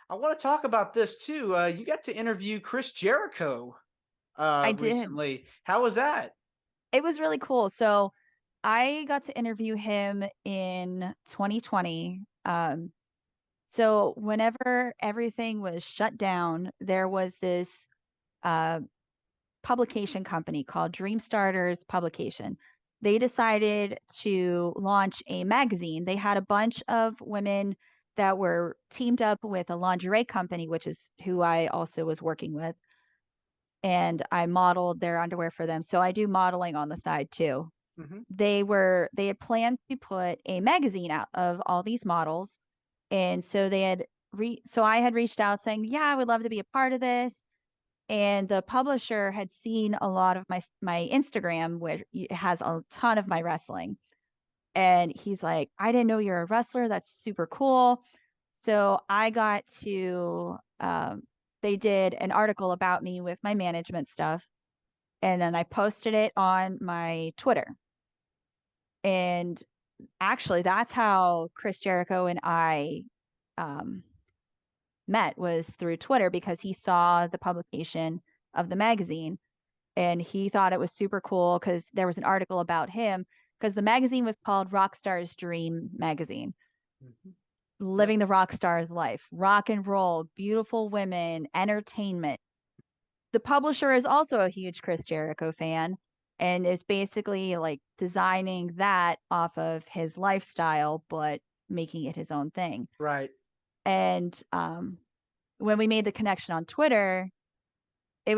I want to talk about this too. You got to interview Chris Jericho I did. recently. How was that? It was really cool. So I got to interview him in 2020. So whenever everything was shut down, there was this uh, publication company called Dream Starters Publication. They decided to launch a magazine. They had a bunch of women that were teamed up with a lingerie company, which is who I also was working with. And I modeled their underwear for them. So I do modeling on the side too. Hmm. They had planned to put a magazine out of all these models. And so so I had reached out saying, "Yeah, I would love to be a part of this." And the publisher had seen a lot of my Instagram, which has a ton of my wrestling. And he's like, "I didn't know you're a wrestler. That's super cool." So I got to they did an article about me with my management stuff, and then I posted it on my Twitter. And actually, that's how Chris Jericho and I um, met, was through Twitter, because he saw the publication of the magazine and he thought it was super cool because there was an article about him, because the magazine was called Rockstar's Dream Magazine, Hmm. Yep. living the rock star's life, rock and roll, beautiful women, entertainment. The publisher is also a huge Chris Jericho fan and is basically like designing that off of his lifestyle, but making it his own thing. Right. And when we made the connection on Twitter, I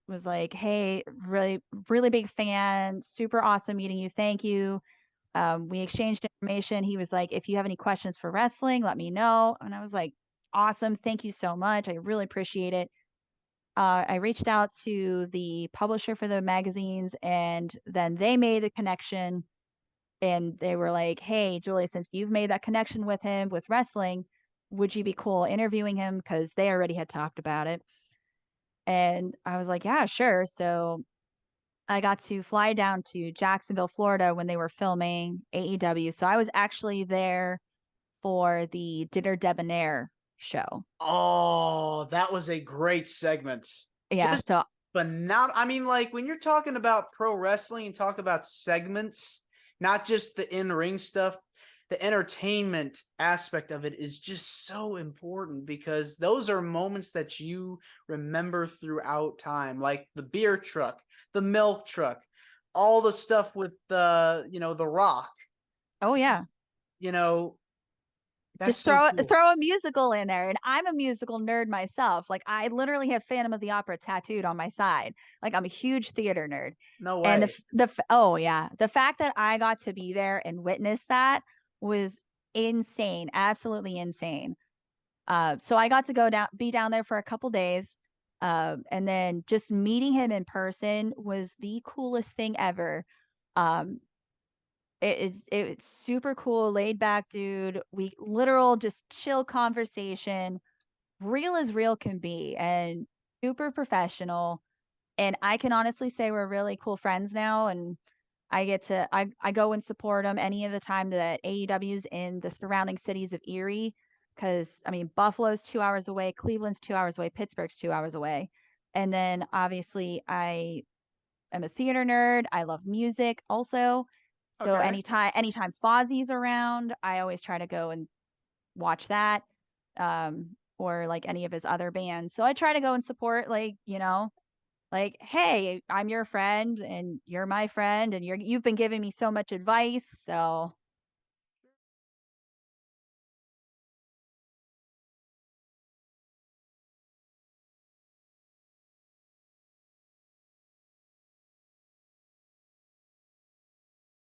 was like, "Hey, really, really big fan, super awesome meeting you. Thank you." We exchanged information. He was like, "If you have any questions for wrestling, let me know." And I was like, "Awesome. Thank you so much. I really appreciate it." I reached out to the publisher for the magazines, and then they made the connection. And they were like, "Hey, Julia, since you've made that connection with him with wrestling, would you be cool interviewing him?" Because they already had talked about it. And I was like, "Yeah, sure." So I got to fly down to Jacksonville, Florida when they were filming AEW. So I was actually there for the Dinner Debonair show. Oh, that was a great segment. Yeah. Just So, phenomenal. I mean, like when you're talking about pro wrestling and talk about segments, not just the in-ring stuff, the entertainment aspect of it is just so important because those are moments that you remember throughout time, like the beer truck, the milk truck, all the stuff with the Rock. oh, yeah. You know, that's Just so cool. throw a musical in there. And I'm a musical nerd myself. Like, I literally have Phantom of the Opera tattooed on my side. Like, I'm a huge theater nerd. No And way. oh yeah, the fact that I got to be there and witness that was insane, absolutely insane. So I got to be down there for a couple days. And then just meeting him in person was the coolest thing ever. Um, it's super cool, laid back dude. We literal just chill conversation, real as real can be, and super professional. And I can honestly say we're really cool friends now. And I go and support them any of the time that AEW's in the surrounding cities of Erie. Because I mean, Buffalo's 2 hours away, Cleveland's 2 hours away, Pittsburgh's 2 hours away. And then obviously I am a theater nerd. I love music also. So Okay. anytime Fozzie's around, I always try to go and watch that. Or like any of his other bands. So I try to go and support, like, "Hey, I'm your friend and you're my friend and you've been giving me so much advice." So